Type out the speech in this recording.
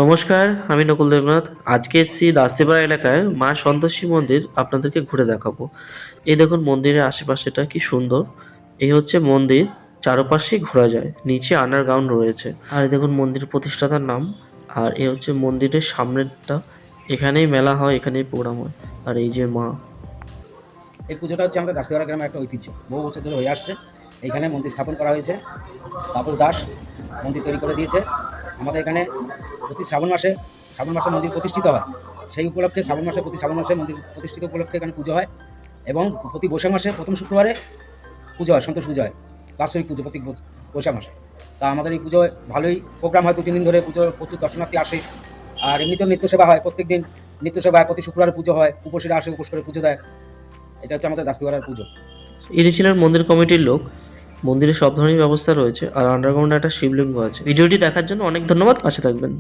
নমস্কার, আমি নকুল দেবনাথ। আজকে এসেছি দাস্তিপাড়া এলাকায় মা সন্তোষী মন্দির আপনাদেরকে ঘুরে দেখাবো। এই দেখুন মন্দিরের আশেপাশেটা কি সুন্দর। এই হচ্ছে মন্দির, চারপাশেই ঘোরা যায়। নিচে আন্ডারগ্রাউন্ড রয়েছে। আর এই দেখুন মন্দির প্রতিষ্ঠাতার নাম। আর এ হচ্ছে মন্দিরের সামনেরটা। এখানেই মেলা হয়, এখানেই প্রোগ্রাম হয়। আর এই যে মা। এই পুজোটা হচ্ছে আমাদের দাস্তিপাড়া গ্রামের একটা ঐতিহ্য, বহু বছর ধরে হয়ে আসছে। এইখানে মন্দির স্থাপন করা হয়েছে, তাপস দাস মন্দির তৈরি করে দিয়েছে। আমাদের এখানে প্রতি শ্রাবণ মাসে মন্দির প্রতিষ্ঠিত হয়। সেই উপলক্ষে প্রতি শ্রাবণ মাসে মন্দির প্রতিষ্ঠিত উপলক্ষে এখানে পুজো হয় এবং প্রতি বৈশাখ মাসে প্রথম শুক্রবারে পুজো হয়, সন্তোষ পুজো হয়, বাৎসরিক পুজো প্রতি বৈশাখ মাসে। তা আমাদের এই পুজোয় ভালোই প্রোগ্রাম হয়, 2-3 দিন ধরে পুজোর প্রচুর দর্শনার্থী আসে। আর এমনিতেও নিত্য সেবা হয়, প্রত্যেক দিন নিত্য সেবা হয়, প্রতি শুক্রবারে পুজো হয়, উপসীরা আসে, উপোস করে পুজো দেয়। এটা হচ্ছে আমাদের দাস্তিপাড়ার পুজো। ইনি ছিলেন মন্দির কমিটির লোক। মন্দিরে সব ধরনের ব্যবস্থা রয়েছে আর আন্ডারগ্রাউন্ডে একটা শিবলিঙ্গ আছে। ভিডিওটি দেখার জন্য অনেক ধন্যবাদ। পাশে থাকবেন।